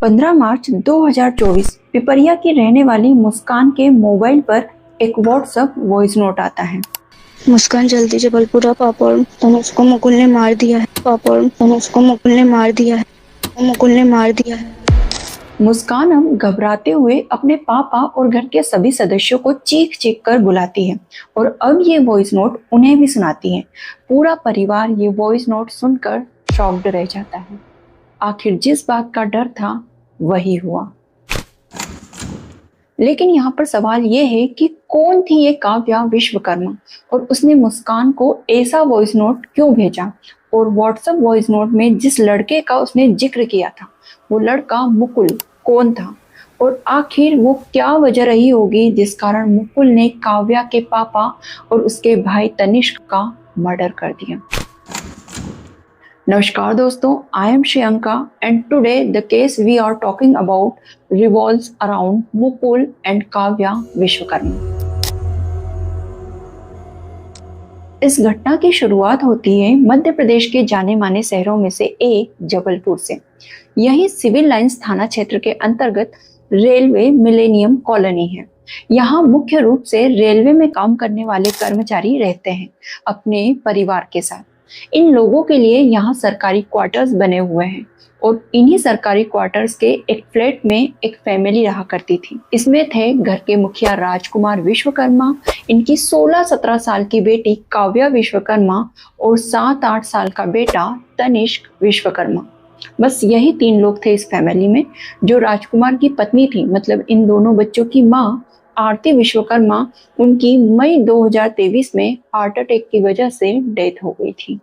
15 मार्च 2024 पिपरिया की रहने वाली मुस्कान के मोबाइल पर एक व्हाट्सएप वॉइस नोट आता है। मुस्कान जल्दी जबलपुर आ पापा, तनुज को मुकुल ने मार दिया है। पापा, तनुज को मुकुल ने मार दिया है। मुकुल ने मार दिया है। मुस्कान अब घबराते हुए अपने पापा और घर के सभी सदस्यों को चीख चीख कर बुलाती है और अब ये वॉइस नोट उन्हें भी सुनाती है। पूरा परिवार ये वॉइस नोट सुनकर शॉक्ड रह जाता है। आखिर जिस बात का डर था वही हुआ। लेकिन यहाँ पर सवाल ये है कि कौन थी ये काव्या विश्वकर्मा और उसने मुस्कान को ऐसा वॉइस नोट क्यों भेजा, और व्हाट्सएप वॉइस नोट में जिस लड़के का उसने जिक्र किया था वो लड़का मुकुल कौन था, और आखिर वो क्या वजह रही होगी जिस कारण मुकुल ने काव्या के पापा और उसके भाई तनिष्क का मर्डर कर दिया। नमस्कार दोस्तों, I am Shriyanka and today the case we are talking about revolves around Mukul and Kavya Vishwakarma। इस घटना की शुरुआत होती है मध्य प्रदेश के जाने माने शहरों में से एक जबलपुर से। यही सिविल लाइंस थाना क्षेत्र के अंतर्गत रेलवे मिलेनियम कॉलोनी है। यहाँ मुख्य रूप से रेलवे में काम करने वाले कर्मचारी रहते हैं अपने परिवार के साथ। इन लोगों के लिए यहाँ सरकारी क्वार्टर्स बने हुए हैं और इन्हीं सरकारी क्वार्टर्स के एक फ्लैट में एक फैमिली रहा करती थी। इसमें थे घर के मुखिया राजकुमार विश्वकर्मा, इनकी 16-17 साल की बेटी काव्या विश्वकर्मा और 7-8 साल का बेटा तनिष्क विश्वकर्मा। बस यही 3 लोग थे इस फैमिली में। जो राजकुमार की पत्नी थी, मतलब इन दोनों बच्चों की माँ आरती विश्वकर्मा, उनकी मई 2023 में हार्ट अटैक की वजह से डेथ हो गई थी।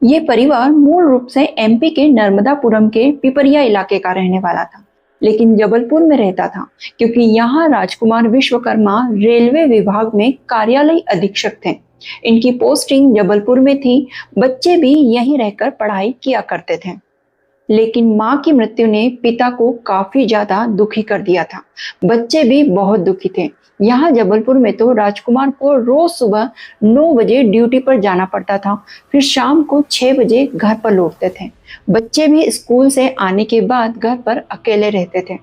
ये परिवार मूल रूप से एमपी के नर्मदापुरम के पिपरिया इलाके का रहने वाला था, लेकिन जबलपुर में रहता था क्योंकि यहाँ राजकुमार विश्वकर्मा रेलवे विभाग में कार्यालय अधीक्षक थे। इनकी पोस्टिंग जबलपुर में थी। बच्चे भी यहीं रहकर पढ़ाई किया करते थे। लेकिन माँ की मृत्यु ने पिता को काफी ज्यादा दुखी कर दिया था। बच्चे भी बहुत दुखी थे। यहाँ जबलपुर में तो राजकुमार को रोज सुबह 9 बजे ड्यूटी पर जाना पड़ता था, फिर शाम को 6 बजे घर पर लौटते थे। बच्चे भी स्कूल से आने के बाद घर पर अकेले रहते थे।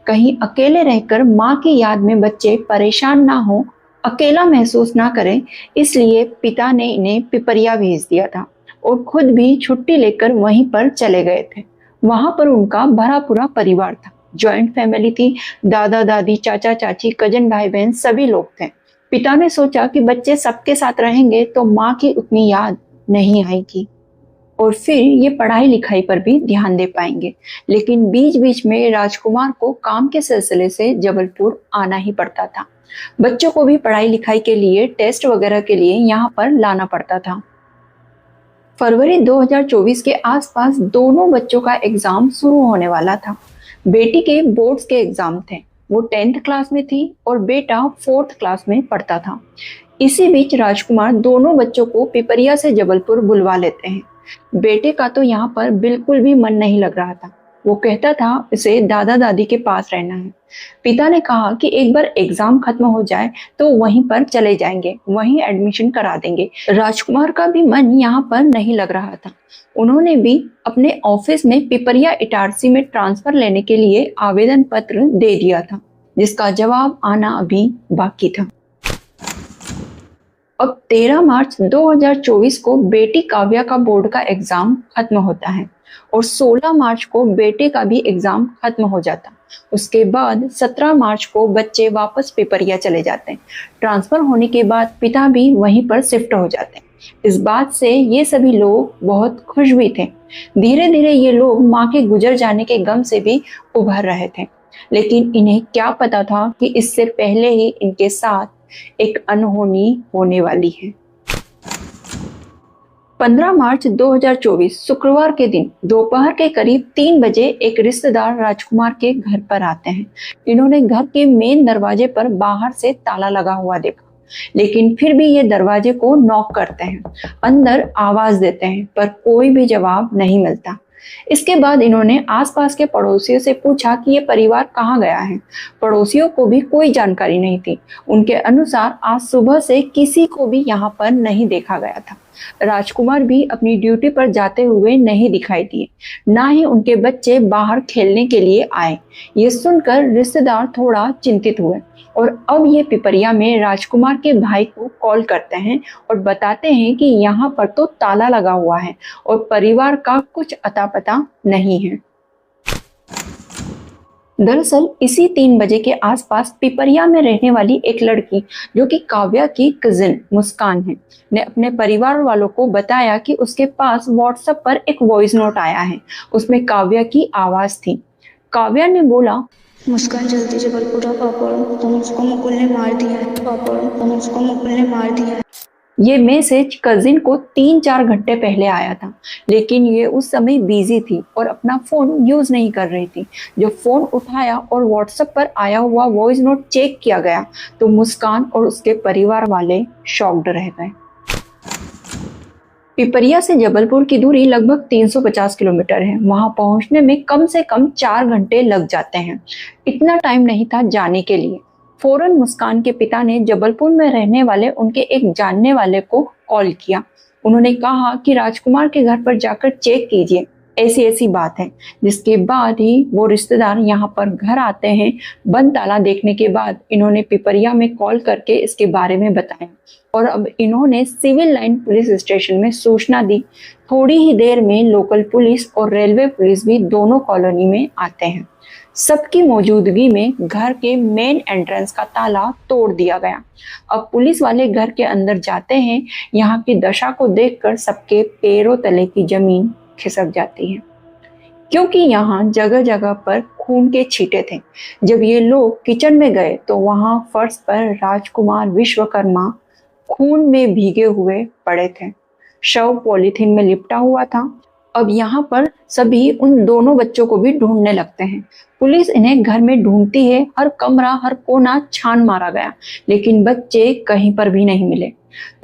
कहीं अकेले रहकर माँ की याद में बच्चे परेशान ना हो, अकेला महसूस ना करें, इसलिए पिता ने इन्हें पिपरिया भेज दिया था और खुद भी छुट्टी लेकर वहीं पर चले गए थे। वहां पर उनका भरा पूरा परिवार था। जॉइंट फैमिली थी। दादा दादी, चाचा चाची, कजन भाई बहन सभी लोग थे। पिता ने सोचा कि बच्चे सबके साथ रहेंगे तो माँ की उतनी याद नहीं आएगी और फिर ये पढ़ाई लिखाई पर भी ध्यान दे पाएंगे। लेकिन बीच बीच में राजकुमार को काम के सिलसिले से जबलपुर आना ही पड़ता था। बच्चों को भी पढ़ाई लिखाई के लिए, टेस्ट वगैरह के लिए यहाँ पर लाना पड़ता था। फरवरी 2024 के आसपास दोनों बच्चों का एग्जाम शुरू होने वाला था। बेटी के बोर्ड्स के एग्जाम थे। वो 10th क्लास में थी और बेटा 4th क्लास में पढ़ता था। इसी बीच राजकुमार दोनों बच्चों को पिपरिया से जबलपुर बुलवा लेते हैं। बेटे का तो यहाँ पर बिल्कुल भी मन नहीं लग रहा था। वो कहता था उसे दादा दादी के पास रहना है। पिता ने कहा कि एक बार एग्जाम खत्म हो जाए तो वहीं पर चले जाएंगे, वहीं एडमिशन करा देंगे। राजकुमार का भी मन यहाँ पर नहीं लग रहा था। उन्होंने भी अपने ऑफिस में पिपरिया इटारसी में ट्रांसफर लेने के लिए आवेदन पत्र दे दिया था, जिसका जवाब आना अभी बाकी था। अब 13 मार्च 2024 को बेटी काव्या का बोर्ड का एग्जाम खत्म होता है और 16 मार्च को बेटे का भी एग्जाम खत्म हो जाता। उसके बाद 17 मार्च को बच्चे वापस पिपरिया चले जाते हैं। ट्रांसफर होने के बाद पिता भी वहीं पर शिफ्ट हो जाते हैं। इस बात से ये सभी लोग बहुत खुश भी थे। धीरे धीरे ये लोग माँ के गुजर जाने के गम से भी उभर रहे थे, लेकिन इन्हें क्या पता था कि इससे पहले ही इनके साथ एक अनहोनी होने वाली है। 15 मार्च 2024 शुक्रवार के दिन दोपहर के करीब 3 बजे एक रिश्तेदार राजकुमार के घर पर आते हैं। इन्होंने घर के मेन दरवाजे पर बाहर से ताला लगा हुआ देखा, लेकिन फिर भी ये दरवाजे को नॉक करते हैं, अंदर आवाज देते हैं, पर कोई भी जवाब नहीं मिलता। इसके बाद इन्होंने आसपास के पड़ोसियों से पूछा कि ये परिवार कहाँ गया है। पड़ोसियों को भी कोई जानकारी नहीं थी। उनके अनुसार आज सुबह से किसी को भी यहाँ पर नहीं देखा गया था। राजकुमार भी अपनी ड्यूटी पर जाते हुए नहीं दिखाई दिए, ना ही उनके बच्चे बाहर खेलने के लिए आए। ये सुनकर रिश्तेदार थोड़ा चिंतित हुए और अब ये पिपरिया में राजकुमार के भाई को कॉल करते हैं और बताते हैं कि यहाँ पर तो ताला लगा हुआ है और परिवार का कुछ अता पता नहीं है। दरअसल इसी 3 बजे के आसपास पिपरिया में रहने वाली एक लड़की, जो कि काव्या की कजिन मुस्कान है, ने अपने परिवार वालों को बताया कि उसके पास व्हाट्सएप पर एक वॉइस नोट आया है। उसमें काव्या की आवाज थी। काव्या ने बोला, मुस्कान जल्दी जबलपुर आ पापा, तनुज को मुकुल ने मार दिया है पापा, तनुज को मुकुल ने मार दिया है। ये मैसेज कजिन को 3-4 घंटे पहले आया था, लेकिन ये उस समय बिजी थी और अपना फोन यूज नहीं कर रही थी। जब फोन उठाया और व्हाट्सएप पर आया हुआ वॉइस नोट चेक किया गया तो मुस्कान और उसके परिवार वाले शॉक्ड रह गए। पिपरिया से जबलपुर की दूरी लगभग 350 किलोमीटर है। वहां पहुंचने में कम से कम 4 घंटे लग जाते हैं। इतना टाइम नहीं था जाने के लिए। फौरन मुस्कान के पिता ने जबलपुर में रहने वाले उनके एक जानने वाले को कॉल किया। उन्होंने कहा कि राजकुमार के घर पर जाकर चेक कीजिए, ऐसी ऐसी बात है। जिसके बाद ही वो रिश्तेदार यहाँ पर घर आते हैं। बंद ताला देखने के बाद इन्होंने पिपरिया में कॉल करके इसके बारे में बताया और अब इन्होंने सिविल लाइन पुलिस स्टेशन में सूचना दी। थोड़ी ही देर में लोकल पुलिस और रेलवे पुलिस भी दोनों कॉलोनी में आते हैं। सबकी मौजूदगी में घर के मेन एंट्रेंस का ताला तोड़ दिया गया। अब पुलिस वाले घर के अंदर जाते हैं। यहाँ की दशा को देखकर सबके पैरों तले की जमीन खिसक जाती है, क्योंकि यहाँ जगह जगह पर खून के छींटे थे। जब ये लोग किचन में गए तो वहाँ फर्श पर राजकुमार विश्वकर्मा खून में भीगे हुए पड़े थे। शव पॉलीथीन में लिपटा हुआ था। अब यहाँ पर सभी उन दोनों बच्चों को भी ढूंढने लगते हैं। पुलिस इन्हें घर में ढूंढती है। हर कमरा, हर कोना छान मारा गया, लेकिन बच्चे कहीं पर भी नहीं मिले।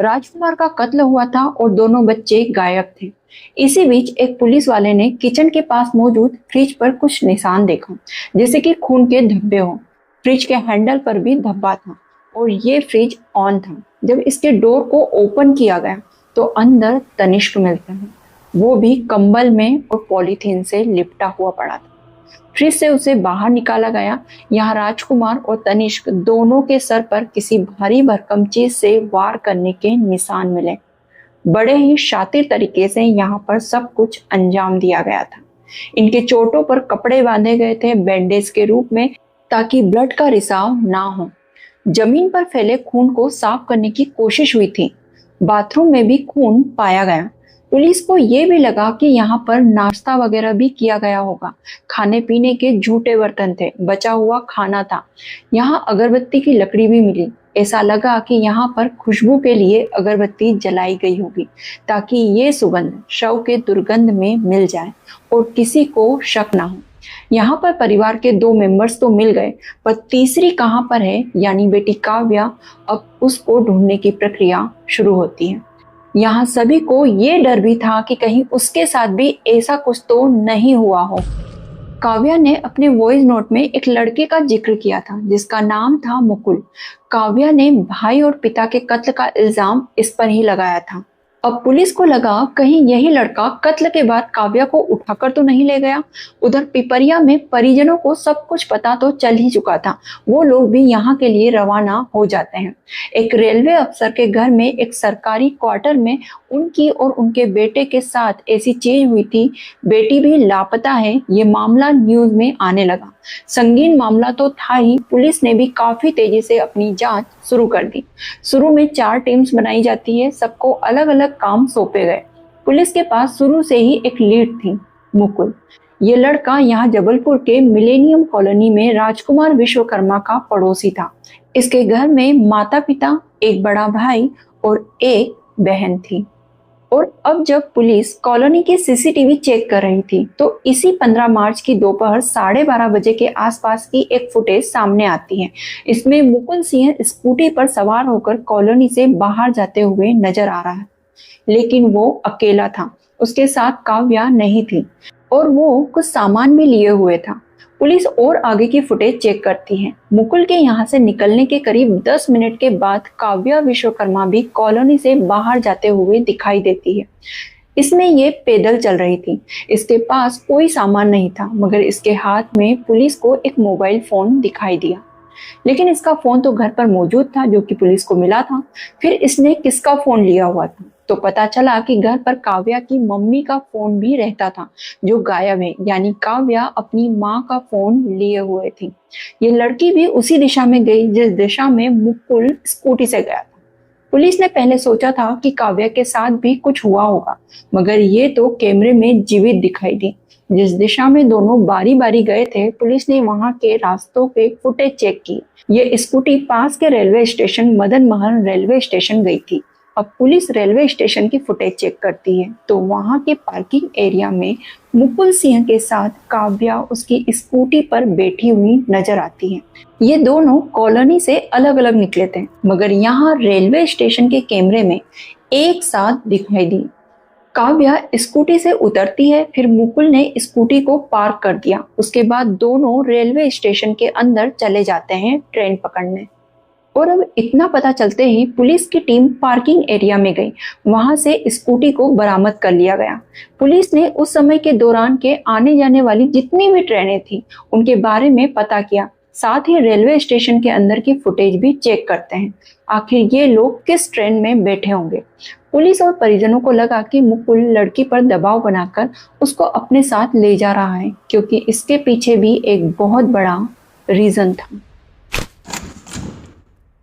राजकुमार का कत्ल हुआ था और दोनों बच्चे गायब थे। इसी बीच एक पुलिस वाले ने किचन के पास मौजूद फ्रिज पर कुछ निशान देखा, जैसे कि खून के धब्बे हो। फ्रिज के हैंडल पर भी धब्बा था और ये फ्रिज ऑन था। जब इसके डोर को ओपन किया गया तो अंदर तनिष्क मिलता है, वो भी कंबल में और पॉलीथीन से लिपटा हुआ पड़ा था। फ्रिज से उसे बाहर निकाला गया। यहाँ राजकुमार और तनिष्क दोनों के सर पर किसी भारी भरकम चीज से वार करने के निशान मिले। बड़े ही शातिर तरीके से यहाँ पर सब कुछ अंजाम दिया गया था। इनके चोटों पर कपड़े बांधे गए थे बैंडेज के रूप में, ताकि ब्लड का रिसाव ना हो। जमीन पर फैले खून को साफ करने की कोशिश हुई थी। बाथरूम में भी खून पाया गया। पुलिस को ये भी लगा कि यहाँ पर नाश्ता वगैरह भी किया गया होगा। खाने पीने के झूठे बर्तन थे, बचा हुआ खाना था। यहाँ अगरबत्ती की लकड़ी भी मिली। ऐसा लगा कि यहाँ पर खुशबू के लिए अगरबत्ती जलाई गई होगी, ताकि ये सुगंध शव के दुर्गंध में मिल जाए और किसी को शक ना हो। यहाँ पर परिवार के 2 मेंबर्स तो मिल गए, पर तीसरी कहाँ पर है, यानी बेटी काव्या। अब उसको ढूंढने की प्रक्रिया शुरू होती है। यहाँ सभी को ये डर भी था कि कहीं उसके साथ भी ऐसा कुछ तो नहीं हुआ हो। काव्या ने अपने वॉइस नोट में एक लड़के का जिक्र किया था, जिसका नाम था मुकुल। काव्या ने भाई और पिता के कत्ल का इल्जाम इस पर ही लगाया था। अब पुलिस को लगा कहीं यही लड़का कत्ल के बाद काव्या को उठाकर तो नहीं ले गया। उधर पिपरिया में परिजनों को सब कुछ पता तो चल ही चुका था। वो लोग भी यहाँ के लिए रवाना हो जाते हैं। एक रेलवे अफसर के घर में एक सरकारी क्वार्टर में उनकी और उनके बेटे के साथ ऐसी चीज हुई थी। बेटी भी लापता है। ये मामला न्यूज में आने लगा। संगीन मामला तो था ही। पुलिस ने भी काफी तेजी से अपनी जांच शुरू कर दी। शुरू में 4 टीम्स बनाई जाती है। सबको अलग अलग काम सौंपे गए। पुलिस के पास शुरू से ही एक लीड थी, मुकुल। ये लड़का यहाँ जबलपुर के मिलेनियम कॉलोनी में राजकुमार विश्वकर्मा का पड़ोसी था। इसके घर में माता पिता, एक बड़ा भाई और एक बहन थी। और अब जब पुलिस कॉलोनी के सीसीटीवी चेक कर रही थी तो इसी 15 मार्च की दोपहर 12:30 बजे के आसपास की एक फुटेज सामने आती है। इसमें मुकुल सिंह स्कूटी पर सवार होकर कॉलोनी से बाहर जाते हुए नजर आ रहा है, लेकिन वो अकेला था। उसके साथ काव्या नहीं थी। और वो कुछ सामान भी लिए हुए था। पुलिस और आगे की फुटेज चेक करती है। मुकुल के यहाँ से निकलने के करीब 10 मिनट के बाद काव्या विश्वकर्मा भी कॉलोनी से बाहर जाते हुए दिखाई देती है। इसमें ये पैदल चल रही थी। इसके पास कोई सामान नहीं था, मगर इसके हाथ में पुलिस को एक मोबाइल फोन दिखाई दिया। लेकिन इसका फोन तो घर पर मौजूद था, जो कि पुलिस को मिला था। फिर इसने किसका फोन लिया हुआ था, तो पता चला कि घर पर काव्या की मम्मी का फोन भी रहता था, जो गायब है। यानी काव्या अपनी माँ का फोन लिए हुए थी। ये लड़की भी उसी दिशा में गई जिस दिशा में मुकुल स्कूटी से गया था। पुलिस ने पहले सोचा था कि काव्या के साथ भी कुछ हुआ होगा, मगर ये तो कैमरे में जीवित दिखाई दी। जिस दिशा में दोनों बारी बारी गए थे, पुलिस ने वहां के रास्तों के फुटेज चेक की। ये स्कूटी पास के railway station Madan Mahal railway station गई थी। अब पुलिस रेलवे स्टेशन की फुटेज चेक करती है तो वहां के पार्किंग एरिया में मुकुल सिंह के साथ काव्या उसकी स्कूटी पर बैठी हुई नजर आती है। ये दोनों कॉलोनी से अलग अलग निकले थे, मगर यहाँ रेलवे स्टेशन के कैमरे में एक साथ दिखाई दी। काव्या स्कूटी से उतरती है, फिर मुकुल ने स्कूटी को पार्क कर दिया। उसके बाद दोनों रेलवे स्टेशन के अंदर चले जाते हैं ट्रेन पकड़ने। और अब इतना पता चलते ही पुलिस की टीम पार्किंग एरिया में गई। वहां से स्कूटी को बरामद कर लिया गया। पुलिस ने उस समय के दौरान के आने जाने वाली जितनी भी ट्रेनें थी उनके बारे में पता किया। साथ ही रेलवे स्टेशन के अंदर की फुटेज भी चेक करते हैं, आखिर ये लोग किस ट्रेन में बैठे होंगे। पुलिस और परिजनों को लगा कि मुकुल लड़की पर दबाव बनाकर उसको अपने साथ ले जा रहा है, क्योंकि इसके पीछे भी एक बहुत बड़ा रीजन था।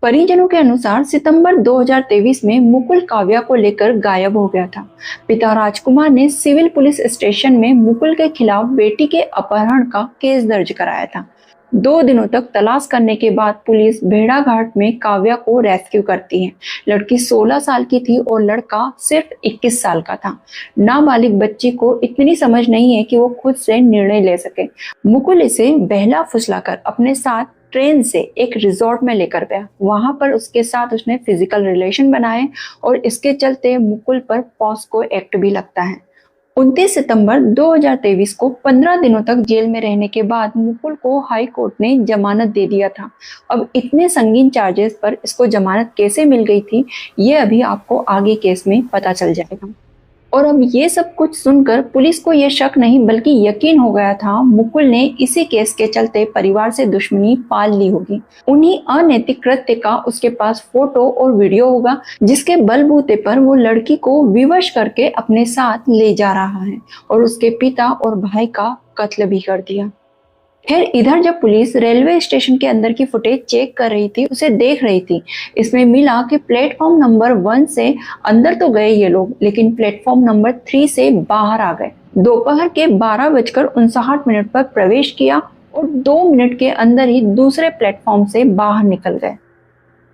परिजनों के अनुसार सितंबर 2023 में मुकुल काव्या को लेकर गायब हो गया था। पिता राजकुमार ने सिविल पुलिस स्टेशन में मुकुल के खिलाफ बेटी के अपहरण का केस दर्ज कराया था। 2 दिनों तक तलाश करने के बाद पुलिस भेड़ाघाट में काव्या को रेस्क्यू करती है। लड़की 16 साल की थी और लड़का सिर्फ 21 साल का था। नाबालिग बच्ची को इतनी समझ नहीं है कि वो खुद से निर्णय ले सके। मुकुल इसे बहला फुसलाकर अपने साथ ट्रेन से एक रिजॉर्ट में लेकर गया। वहां पर उसके साथ उसने फिजिकल रिलेशन बनाए और इसके चलते मुकुल पर पॉस्को एक्ट भी लगता है। 29 सितंबर 2023 को 15 दिनों तक जेल में रहने के बाद मुकुल को हाई कोर्ट ने जमानत दे दिया था। अब इतने संगीन चार्जेस पर इसको जमानत कैसे मिल गई थी, ये अभी आपको आगे केस में पता चल जाएगा। और अब ये सब कुछ सुनकर पुलिस को ये शक नहीं बल्कि यकीन हो गया था मुकुल ने इसी केस के चलते परिवार से दुश्मनी पाल ली होगी। उन्हीं अनैतिक कृत्य का उसके पास फोटो और वीडियो होगा, जिसके बलबूते पर वो लड़की को विवश करके अपने साथ ले जा रहा है और उसके पिता और भाई का कत्ल भी कर दिया। फिर इधर जब पुलिस रेलवे स्टेशन के अंदर की फुटेज चेक कर रही थी, उसे देख रही थी, इसमें मिला कि प्लेटफॉर्म नंबर 1 से अंदर तो गए ये लोग, लेकिन प्लेटफॉर्म नंबर 3 से बाहर आ गए। दोपहर के 12:59 पर प्रवेश किया और 2 मिनट के अंदर ही दूसरे प्लेटफॉर्म से बाहर निकल गए।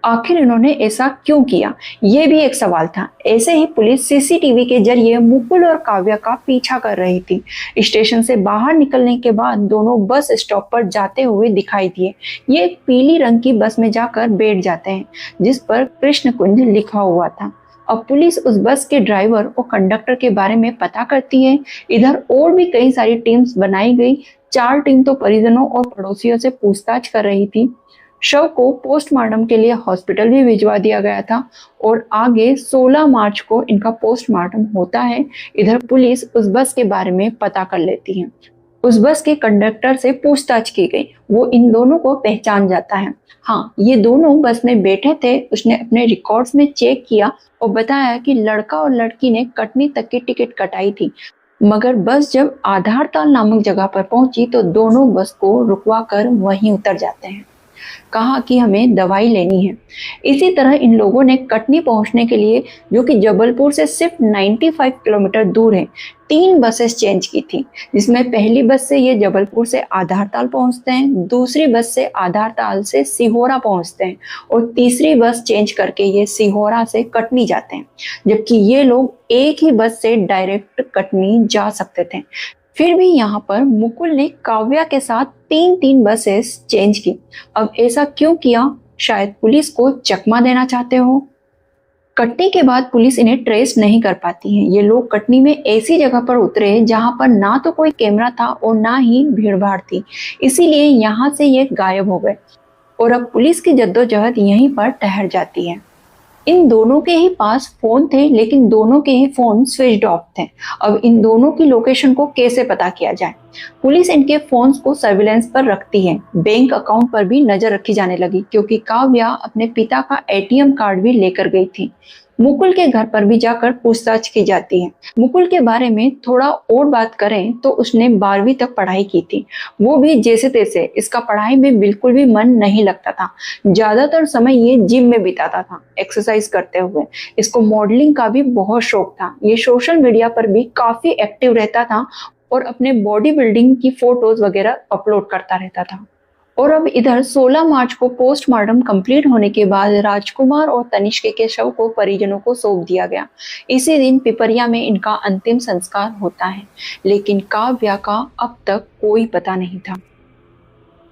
आखिर इन्होंने ऐसा क्यों किया, ये भी एक सवाल था। ऐसे ही पुलिस सीसीटीवी के जरिए मुकुल और काव्या का पीछा कर रही थी। स्टेशन से बाहर निकलने के बाद दोनों बस स्टॉप पर जाते हुए दिखाई दिए। ये एक पीली रंग की बस में जाकर बैठ जाते हैं, जिस पर कृष्ण कुंज लिखा हुआ था। अब पुलिस उस बस के ड्राइवर और कंडक्टर के बारे में पता करती है। इधर और भी कई सारी टीम्स बनाई गई। 4 टीम तो परिजनों और पड़ोसियों से पूछताछ कर रही थी। शव को पोस्टमार्टम के लिए हॉस्पिटल भी भिजवा दिया गया था और आगे 16 मार्च को इनका पोस्टमार्टम होता है। इधर पुलिस उस बस के बारे में पता कर लेती है। उस बस के कंडक्टर से पूछताछ की गई, वो इन दोनों को पहचान जाता है। हाँ, ये दोनों बस में बैठे थे। उसने अपने रिकॉर्ड्स में चेक किया और बताया कि लड़का और लड़की ने कटनी तक की टिकट कटाई थी, मगर बस जब आधारताल नामक जगह पर पहुंची तो दोनों बस को रुकवा कर वहीं उतर जाते हैं। कहा कि हमें दवाई लेनी है। इसी तरह इन लोगों ने कटनी पहुंचने के लिए, जो कि जबलपुर से सिर्फ 95 किलोमीटर दूर है, 3 बसेस चेंज की थी। जिसमें पहली बस से ये जबलपुर से आधारताल पहुंचते हैं, दूसरी बस से आधारताल से सिहोरा पहुंचते हैं और तीसरी बस चेंज करके ये सिहोरा से कटनी जाते हैं। जबकि ये लोग एक ही बस से डायरेक्ट कटनी जा सकते थे। फिर भी यहाँ पर मुकुल ने काव्या के साथ 3 बसेस चेंज की। अब ऐसा क्यों किया? शायद पुलिस को चकमा देना चाहते हो। कटनी के बाद पुलिस इन्हें ट्रेस नहीं कर पाती है। ये लोग कटनी में ऐसी जगह पर उतरे जहां पर ना तो कोई कैमरा था और ना ही भीड़ भाड़ थी, इसीलिए यहाँ से ये गायब हो गए और अब पुलिस की जद्दोजहद यहीं पर ठहर जाती है। इन दोनों के ही पास फोन थे, लेकिन दोनों के ही फोन स्विच्ड ऑफ थे। अब इन दोनों की लोकेशन को कैसे पता किया जाए? पुलिस इनके फोन्स को सर्विलेंस पर रखती है। बैंक अकाउंट पर भी नजर रखी जाने लगी क्योंकि काव्या अपने पिता का एटीएम कार्ड भी लेकर गई थी। मुकुल के घर पर भी जाकर पूछताछ की जाती है। मुकुल के बारे में थोड़ा और बात करें तो उसने 12वीं तक पढ़ाई की थी, वो भी जैसे तैसे। इसका पढ़ाई में बिल्कुल भी मन नहीं लगता था। ज्यादातर समय ये जिम में बिताता था, एक्सरसाइज करते हुए। इसको मॉडलिंग का भी बहुत शौक था। ये सोशल मीडिया पर भी काफी एक्टिव रहता था और अपने बॉडी बिल्डिंग की फोटोज वगैरह अपलोड करता रहता था। और अब इधर 16 मार्च को पोस्टमार्टम कंप्लीट होने के बाद राजकुमार और तनिष्क के शव को परिजनों को सौंप दिया गया। इसी दिन पिपरिया में इनका अंतिम संस्कार होता है, लेकिन काव्या का अब तक कोई पता नहीं था।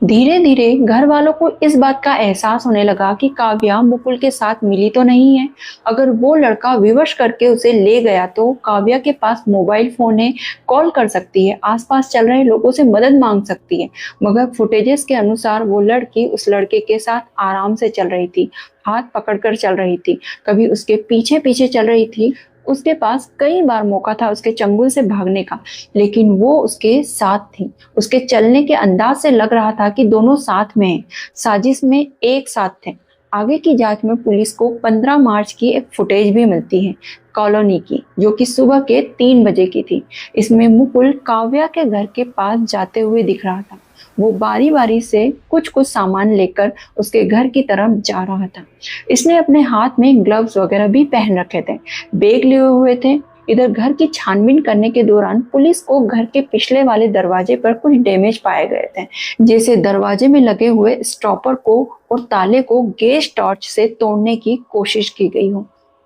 धीरे धीरे घर वालों को इस बात का एहसास होने लगा कि काव्या मुकुल के साथ मिली तो नहीं है। अगर वो लड़का विवश करके उसे ले गया तो काव्या के पास मोबाइल फोन है, कॉल कर सकती है, आसपास चल रहे लोगों से मदद मांग सकती है। मगर फुटेजेस के अनुसार वो लड़की उस लड़के के साथ आराम से चल रही थी, हाथ पकड़कर चल रही थी, कभी उसके पीछे पीछे चल रही थी। उसके पास कई बार मौका था उसके चंगुल से भागने का, लेकिन वो उसके साथ थी। उसके चलने के अंदाज से लग रहा था कि दोनों साथ में हैं, साजिश में एक साथ थे। आगे की जांच में पुलिस को 15 मार्च की एक फुटेज भी मिलती है कॉलोनी की, जो कि सुबह के 3 बजे की थी। इसमें मुकुल काव्या के घर के पास जाते हुए दिख रहा था। वो बारी बारी से कुछ कुछ सामान लेकर उसके घर की तरफ जा रहा था। इसने अपने हाथ में ग्लव्स वगैरह भी पहन रखे थे, बैग लिए हुए थे। इधर घर की छानबीन करने के दौरान पुलिस को घर के पिछले वाले दरवाजे पर कुछ डैमेज पाए गए थे, जैसे दरवाजे में लगे हुए स्टॉपर को और ताले को गैस टॉर्च से तोड़ने की कोशिश की गई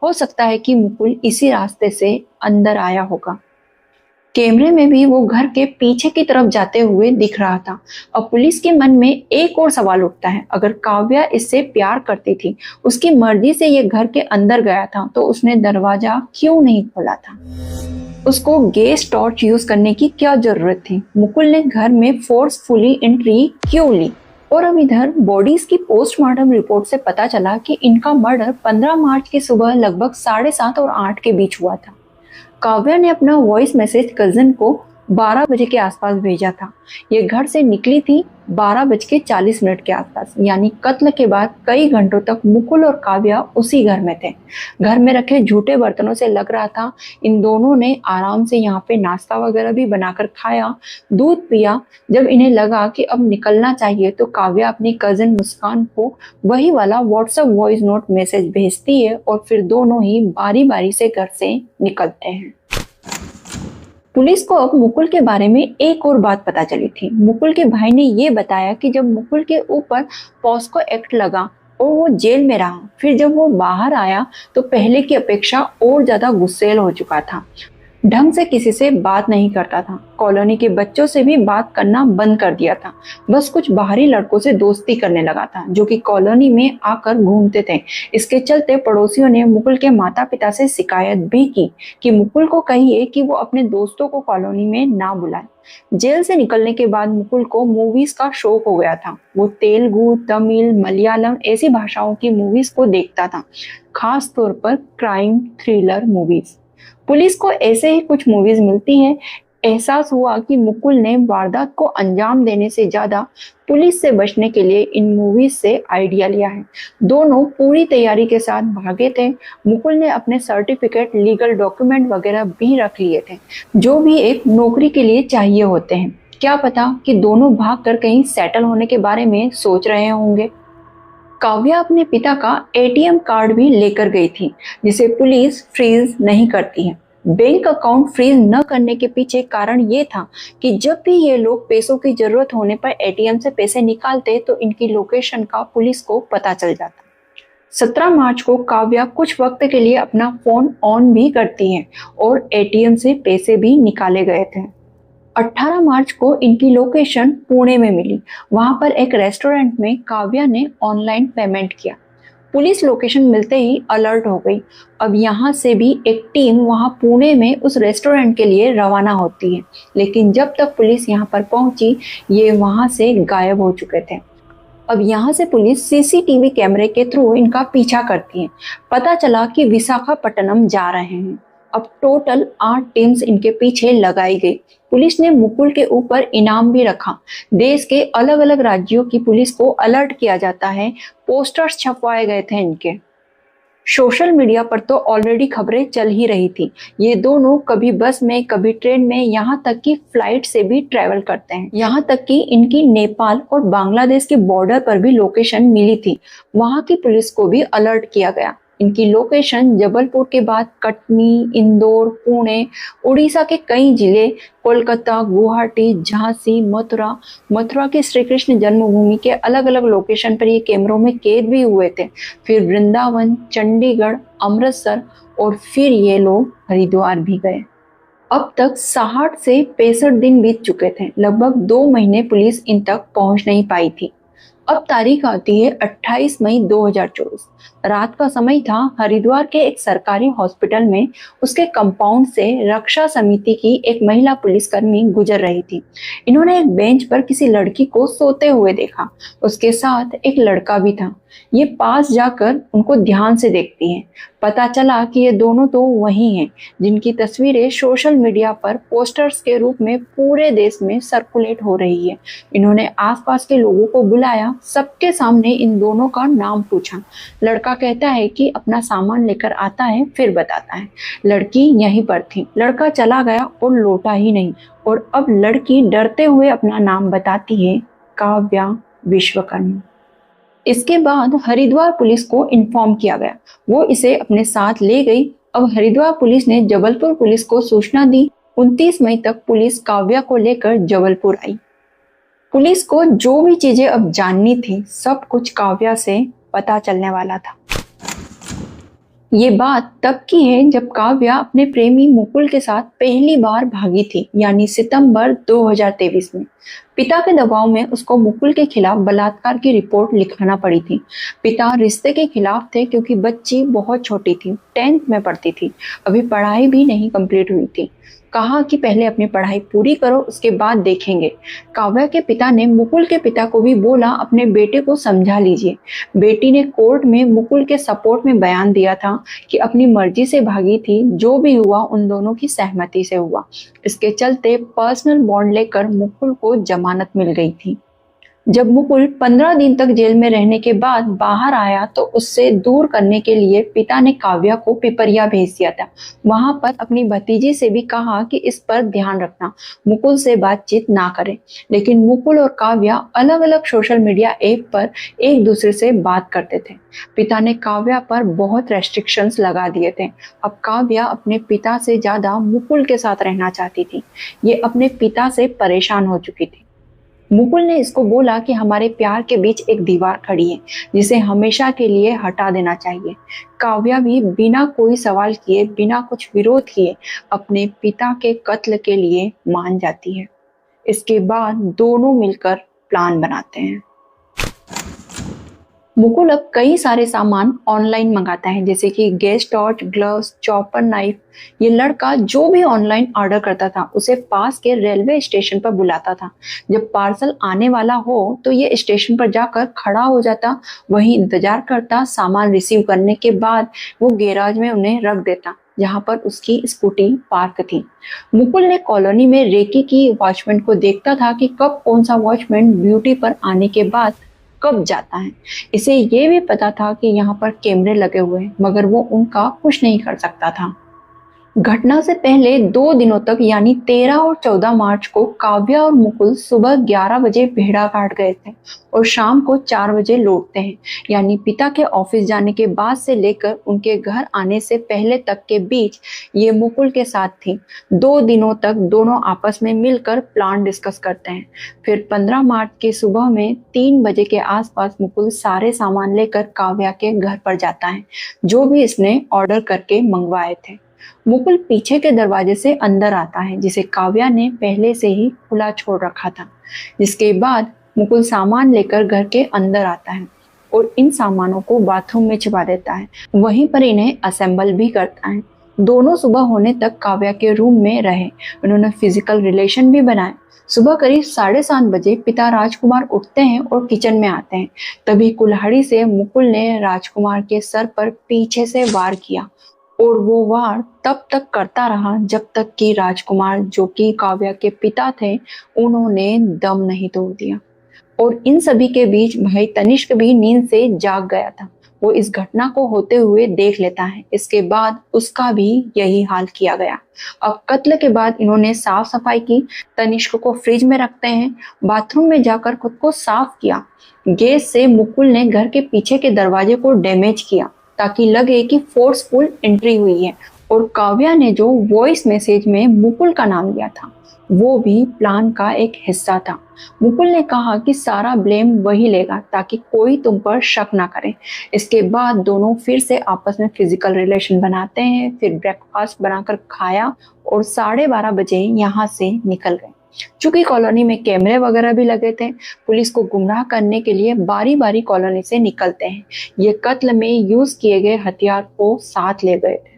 हो सकता है कि मुकुल इसी रास्ते से अंदर आया होगा। कैमरे में भी वो घर के पीछे की तरफ जाते हुए दिख रहा था। अब पुलिस के मन में एक और सवाल उठता है, अगर काव्या इससे प्यार करती थी, उसकी मर्जी से ये घर के अंदर गया था, तो उसने दरवाजा क्यों नहीं खोला था? उसको गैस टॉर्च यूज करने की क्या जरूरत थी? मुकुल ने घर में फोर्सफुली एंट्री क्यों ली? और अब इधर बॉडीज की पोस्टमार्टम रिपोर्ट से पता चला कि इनका मर्डर 15 मार्च की सुबह लगभग 7:30 और 8 के बीच हुआ था। काव्या ने अपना वॉइस मैसेज कजिन को 12 बजे के आसपास भेजा था। ये घर से निकली थी 12:40 के आसपास, यानी कत्ल के बाद कई घंटों तक मुकुल और काव्या उसी घर में थे। घर में रखे झूठे बर्तनों से लग रहा था इन दोनों ने आराम से यहाँ पे नाश्ता वगैरह भी बनाकर खाया, दूध पिया। जब इन्हें लगा कि अब निकलना चाहिए तो काव्या अपनी कजिन मुस्कान को वही वाला व्हाट्सएप वॉइस नोट मैसेज भेजती है और फिर दोनों ही बारी बारी से घर से निकलते हैं। पुलिस को अब मुकुल के बारे में एक और बात पता चली थी। मुकुल के भाई ने ये बताया कि जब मुकुल के ऊपर पॉस्को एक्ट लगा और वो जेल में रहा, फिर जब वो बाहर आया तो पहले की अपेक्षा और ज्यादा गुस्सैल हो चुका था। ढंग से किसी से बात नहीं करता था, कॉलोनी के बच्चों से भी बात करना बंद कर दिया था। बस कुछ बाहरी लड़कों से दोस्ती करने लगा था जो कि कॉलोनी में आकर घूमते थे। इसके चलते पड़ोसियों ने मुकुल के माता पिता से शिकायत भी की कि मुकुल को कहिए कि वो अपने दोस्तों को कॉलोनी में ना बुलाए। जेल से निकलने के बाद मुकुल को मूवीज का शौक हो गया था। वो तेलुगु, तमिल, मलयालम ऐसी भाषाओं की मूवीज को देखता था, खास तौर पर क्राइम थ्रिलर मूवीज। पुलिस को ऐसे ही कुछ मूवीज मिलती हैं। एहसास हुआ कि मुकुल ने वारदात को अंजाम देने से ज्यादा पुलिस से बचने के लिए इन मूवीज से आइडिया लिया है। दोनों पूरी तैयारी के साथ भागे थे। मुकुल ने अपने सर्टिफिकेट, लीगल डॉक्यूमेंट वगैरह भी रख लिए थे, जो भी एक नौकरी के लिए चाहिए होते हैं। क्या पता कि दोनों भागकर कहीं सेटल होने के बारे में सोच रहे होंगे। काव्या अपने पिता का एटीएम कार्ड भी लेकर गई थी, जिसे पुलिस फ्रीज नहीं करती है। बैंक अकाउंट फ्रीज न करने के पीछे कारण ये था कि जब भी ये लोग पैसों की जरूरत होने पर एटीएम से पैसे निकालते तो इनकी लोकेशन का पुलिस को पता चल जाता। 17 मार्च को काव्या कुछ वक्त के लिए अपना फोन ऑन भी करती है और एटीएम से पैसे भी निकाले गए थे। 18 मार्च को इनकी लोकेशन पुणे में मिली। वहां पर एक रेस्टोरेंट में काव्या ने ऑनलाइन पेमेंट किया। पुलिस लोकेशन मिलते ही अलर्ट हो गई। अब यहाँ से भी एक टीम वहाँ पुणे में उस रेस्टोरेंट के लिए रवाना होती है, लेकिन जब तक पुलिस यहाँ पर पहुंची ये वहाँ से गायब हो चुके थे। अब यहाँ से पुलिस सीसीटीवी कैमरे के थ्रू इनका पीछा करती है। पता चला कि विशाखापट्टनम जा रहे हैं। अब टोटल 8 टीम्स इनके पीछे लगाई गई। पुलिस ने मुकुल के ऊपर इनाम भी रखा। देश के अलग अलग राज्यों की पुलिस को अलर्ट किया जाता है। पोस्टर्स छपवाए गए थे इनके। सोशल मीडिया पर तो ऑलरेडी खबरें चल ही रही थी। ये दोनों कभी बस में कभी ट्रेन में, यहाँ तक कि फ्लाइट से भी ट्रेवल करते हैं। यहाँ तक कि इनकी नेपाल और बांग्लादेश के बॉर्डर पर भी लोकेशन मिली थी। वहाँ की पुलिस को भी अलर्ट किया गया। इनकी लोकेशन जबलपुर के बाद कटनी, इंदौर, पुणे, उड़ीसा के कई जिले, कोलकाता, गुवाहाटी, झांसी, मथुरा के श्री कृष्ण जन्मभूमि के अलग अलग लोकेशन पर ये कैमरों में कैद भी हुए थे। फिर वृंदावन, चंडीगढ़, अमृतसर और फिर ये लोग हरिद्वार भी गए। अब तक 60 से 65 दिन बीत चुके थे। लगभग 2 महीने पुलिस इन तक पहुंच नहीं पाई थी। अब तारीख आती है 28 मई 2024। रात का समय था। हरिद्वार के एक सरकारी हॉस्पिटल में उसके कंपाउंड से रक्षा समिति की एक महिला पुलिसकर्मी गुजर रही थी। इन्होंने एक बेंच पर किसी लड़की को सोते हुए देखा। उसके साथ एक लड़का भी था। ये पास जाकर उनको ध्यान से देखती हैं। पता चला कि ये दोनों तो वही हैं जिनकी तस्वीरें सोशल मीडिया पर पोस्टर्स के रूप में पूरे देश में सर्कुलेट हो रही है। इन्होंने आसपास के लोगों को बुलाया, सबके सामने इन दोनों का नाम पूछा। लड़का कहता है कि अपना सामान लेकर आता है, फिर बताता है। लड़की यहीं पर थी। लड़का चला गया और लौटा ही नहीं। और अब लड़की डरते हुए अपना नाम बताती है, काव्या विश्वकर्मा। इसके बाद हरिद्वार पुलिस को इन्फॉर्म किया गया। वो इसे अपने साथ ले गई। अब हरिद्वार पुलिस ने जबलपुर पुलिस को सूचना दी। 29 मई तक पुलिस काव्या को लेकर जबलपुर आई। पुलिस को जो भी चीजें अब जाननी थी, सब कुछ काव्या से पता चलने वाला था। ये बात तब की है जब काव्या अपने प्रेमी मुकुल के साथ पहली बार भागी थी, यानी सितंबर 2023 में। पिता के दबाव में उसको मुकुल के खिलाफ बलात्कार की रिपोर्ट लिखाना पड़ी थी। पिता रिश्ते के खिलाफ थे क्योंकि बच्ची बहुत छोटी थी, 10th में पढ़ती थी, अभी पढ़ाई भी नहीं कंप्लीट हुई थी। कहा कि पहले अपनी पढ़ाई पूरी करो, उसके बाद देखेंगे। काव्या के पिता ने मुकुल के पिता को भी बोला अपने बेटे को समझा लीजिए। बेटी ने कोर्ट में मुकुल के सपोर्ट में बयान दिया था कि अपनी मर्जी से भागी थी, जो भी हुआ उन दोनों की सहमति से हुआ। इसके चलते पर्सनल बॉन्ड लेकर मुकुल को जमानत मिल गई थी। जब मुकुल 15 दिन तक जेल में रहने के बाद बाहर आया तो उससे दूर करने के लिए पिता ने काव्या को पिपरिया भेज दिया था। वहां पर अपनी भतीजी से भी कहा कि इस पर ध्यान रखना, मुकुल से बातचीत ना करें। लेकिन मुकुल और काव्या अलग अलग सोशल मीडिया ऐप पर एक दूसरे से बात करते थे। पिता ने काव्या पर बहुत रेस्ट्रिक्शंस लगा दिए थे। अब काव्या अपने पिता से ज्यादा मुकुल के साथ रहना चाहती थी। ये अपने पिता से परेशान हो चुकी थी। मुकुल ने इसको बोला कि हमारे प्यार के बीच एक दीवार खड़ी है जिसे हमेशा के लिए हटा देना चाहिए। काव्या भी बिना कोई सवाल किए, बिना कुछ विरोध किए अपने पिता के कत्ल के लिए मान जाती है। इसके बाद दोनों मिलकर प्लान बनाते हैं। मुकुल अब कई सारे सामान ऑनलाइन मंगाता है, जैसे कि gas torch, gloves, chopper, knife. ये लड़का जो भी ऑनलाइन ऑर्डर करता था उसे पास के रेलवे स्टेशन पर बुलाता था। जब पार्सल आने वाला हो तो ये स्टेशन पर जाकर खड़ा हो जाता, वहीं इंतजार करता। सामान रिसीव करने के बाद वो गैराज में उन्हें रख देता जहां पर उसकी स्कूटी पार्क थी। मुकुल ने कॉलोनी में रेकी की वॉचमैन को देखता था कि कब कौन सा वॉचमैन ड्यूटी पर आने के बाद कब जाता है। इसे ये भी पता था कि यहाँ पर कैमरे लगे हुए हैं, मगर वो उनका कुछ नहीं कर सकता था। घटना से पहले 2 दिनों तक यानी 13 और 14 मार्च को काव्या और मुकुल सुबह 11 बजे भेड़ा घाट गए थे और शाम को 4 बजे लौटते हैं। यानी पिता के ऑफिस जाने के बाद से लेकर उनके घर आने से पहले तक के बीच ये मुकुल के साथ थी। 2 दिनों तक दोनों आपस में मिलकर प्लान डिस्कस करते हैं। फिर 15 मार्च की सुबह में 3 बजे के आसपास मुकुल सारे सामान लेकर काव्या के घर पर जाता है, जो भी इसने ऑर्डर करके मंगवाए थे। मुकुल पीछे के दरवाजे से अंदर आता है, जिसे काव्या ने पहले से ही खुला छोड़ रखा था। जिसके बाद मुकुल सामान लेकर घर के अंदर आता है। और इन सामानों को बाथरूम में छिपा देता है, वहीं पर इन्हें असेंबल भी करता है। दोनों सुबह होने तक काव्या के रूम में रहे, उन्होंने फिजिकल रिलेशन भी बनाए। सुबह करीब 7:30 बजे पिता राजकुमार उठते हैं और किचन में आते हैं। तभी कुल्हाड़ी से मुकुल ने राजकुमार के सर पर पीछे से वार किया और वो वार तब तक करता रहा जब तक कि राजकुमार, जो कि काव्या के पिता थे, उन्होंने दम नहीं तोड़ दिया। और इन सभी के बीच भाई तनिष्क भी नींद से जाग गया था। वो इस घटना को होते हुए देख लेता है। इसके बाद उसका भी यही हाल किया गया। अब कत्ल के बाद इन्होंने साफ सफाई की, तनिष्क को फ्रिज में रखते हैं, बाथरूम में जाकर खुद को साफ किया। गैस से मुकुल ने घर के पीछे के दरवाजे को डैमेज किया ताकि लगे कि फोर्सफुल एंट्री हुई है। और काव्या ने जो वॉइस मैसेज में मुकुल का नाम लिया था, वो भी प्लान का एक हिस्सा था। मुकुल ने कहा कि सारा ब्लेम वही लेगा ताकि कोई तुम पर शक ना करे। इसके बाद दोनों फिर से आपस में फिजिकल रिलेशन बनाते हैं, फिर ब्रेकफास्ट बनाकर खाया और 12:30 बजे यहाँ से निकल गए। चूंकि कॉलोनी में कैमरे वगैरह भी लगे थे, पुलिस को गुमराह करने के लिए बारी बारी कॉलोनी से निकलते हैं। ये कत्ल में यूज किए गए हथियार को साथ ले गए थे।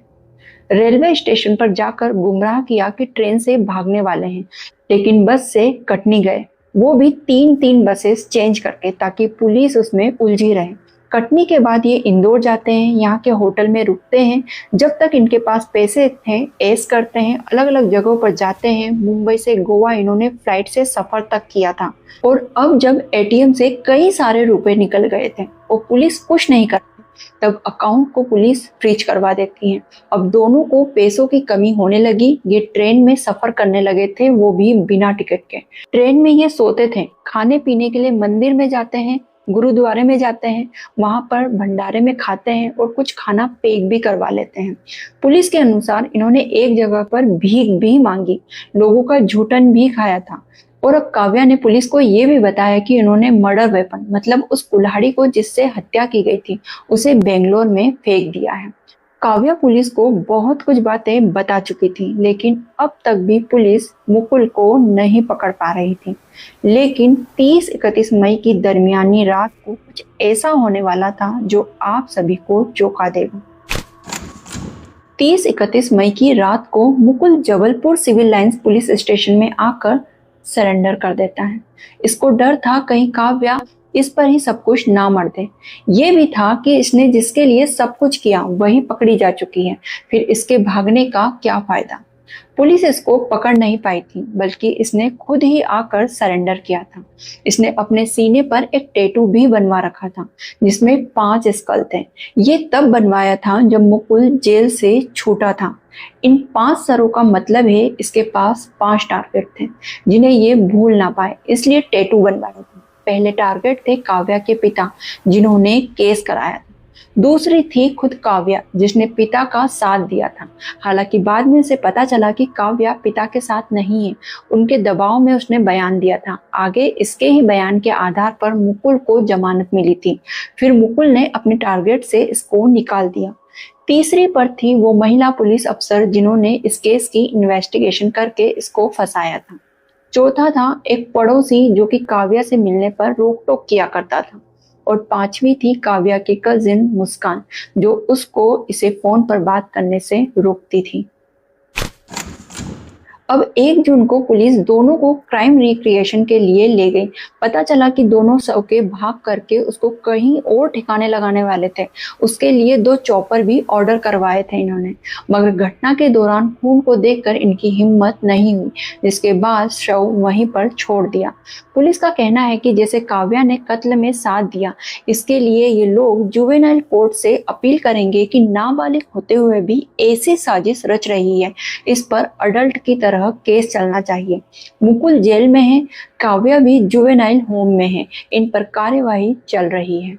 रेलवे स्टेशन पर जाकर गुमराह किया कि ट्रेन से भागने वाले हैं, लेकिन बस से कटनी गए, वो भी 3-3 बसेस चेंज करके, ताकि पुलिस उसमें उलझी रहे। कटनी के बाद ये इंदौर जाते हैं, यहाँ के होटल में रुकते हैं। जब तक इनके पास पैसे थे ऐश करते हैं, अलग अलग जगहों पर जाते हैं। मुंबई से गोवा इन्होंने फ्लाइट से सफर तक किया था। और अब जब एटीएम से कई सारे रुपए निकल गए थे और पुलिस कुछ नहीं करती, तब अकाउंट को पुलिस फ्रीज करवा देती है। अब दोनों को पैसों की कमी होने लगी। ये ट्रेन में सफर करने लगे थे, वो भी बिना टिकट के। ट्रेन में ये सोते थे, खाने पीने के लिए मंदिर में जाते हैं, गुरुद्वारे में जाते हैं, वहां पर भंडारे में खाते हैं और कुछ खाना पैक भी करवा लेते हैं। पुलिस के अनुसार इन्होंने एक जगह पर भीख भी मांगी, लोगों का झूठन भी खाया था। और अब काव्या ने पुलिस को ये भी बताया कि इन्होंने मर्डर वेपन, मतलब उस कुल्हाड़ी को जिससे हत्या की गई थी, उसे बेंगलोर में फेंक दिया है। काव्या पुलिस को बहुत कुछ बातें बता चुकी थी, लेकिन अब तक भी पुलिस मुकुल को नहीं पकड़ पा रही थी। लेकिन 30-31 मई की दरमियानी रात को कुछ ऐसा होने वाला था जो आप सभी को चौंका देगा। 30-31 मई की रात को Mukul Jabalpur civil lines police station में आकर सरेंडर कर देता है। इसको डर था कहीं काव्या इस पर ही सब कुछ ना मर दे। ये भी था कि इसने जिसके लिए सब कुछ किया वही पकड़ी जा चुकी है, फिर इसके भागने का क्या फायदा। पुलिस इसको पकड़ नहीं पाई थी, बल्कि इसने खुद ही आकर सरेंडर किया था। इसने अपने सीने पर एक टैटू भी बनवा रखा था जिसमें 5 स्कल थे। ये तब बनवाया था जब मुकुल जेल से छूटा था। इन 5 सरों का मतलब है इसके पास 5 टारगेट थे जिन्हें ये भूल ना पाए, इसलिए टैटू बनवाया था। पहले टारगेट थे काव्या के पिता, जिन्होंने केस कराया था। दूसरी थी खुद काव्या, जिसने पिता का साथ दिया था। हालांकि बाद में उसे पता चला कि काव्या पिता के साथ नहीं है, उनके दबाव में उसने बयान दिया था। आगे इसके ही बयान के आधार पर मुकुल को जमानत मिली थी। फिर मुकुल ने अपने टारगेट से इसको निकाल दिया। तीसरी पर थी वो महिला पुलिस अफसर जिन्होंने इस केस की इन्वेस्टिगेशन करके इसको फंसाया था। चौथा था एक पड़ोसी जो कि काव्या से मिलने पर रोक टोक किया करता था। और 5वीं थी काव्या की कजिन मुस्कान, जो उसको इसे फोन पर बात करने से रोकती थी। अब 1 जून को पुलिस दोनों को क्राइम रिक्रिएशन के लिए ले गई। पता चला कि दोनों सौके भाग करके उसको कहीं और ठिकाने लगाने वाले थे। उसके लिए 2 चॉपर भी ऑर्डर करवाए थे इन्होंने, मगर घटना के दौरान खून को देखकर इनकी हिम्मत नहीं हुई, जिसके बाद शव वहीं पर छोड़ दिया। पुलिस का कहना है कि जैसे काव्या ने कत्ल में साथ दिया, इसके लिए ये लोग जुवेनाइल कोर्ट से अपील करेंगे कि नाबालिग होते हुए भी ऐसी साजिश रच रही है, इस पर अडल्ट की तरह केस चलना चाहिए। मुकुल जेल में है, काव्या भी जुवेनाइल होम में है, इन पर कार्यवाही चल रही है।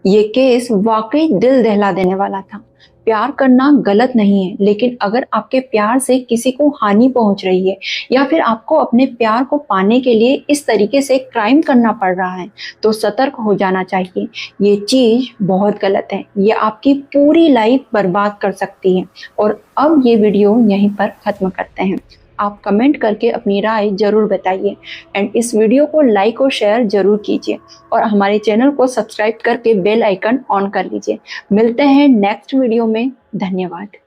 ये केस वाकई दिल दहला देने वाला था। प्यार करना गलत नहीं है, लेकिन अगर आपके प्यार से किसी को हानि पहुंच रही है या फिर आपको अपने प्यार को पाने के लिए इस तरीके से क्राइम करना पड़ रहा है, तो सतर्क हो जाना चाहिए। ये चीज बहुत गलत है, ये आपकी पूरी लाइफ बर्बाद कर सकती है। और अब ये वीडियो यहीं पर खत्म करते हैं। आप कमेंट करके अपनी राय जरूर बताइए एंड इस वीडियो को लाइक और शेयर जरूर कीजिए और हमारे चैनल को सब्सक्राइब करके बेल आइकन ऑन कर लीजिए। मिलते हैं नेक्स्ट वीडियो में। धन्यवाद।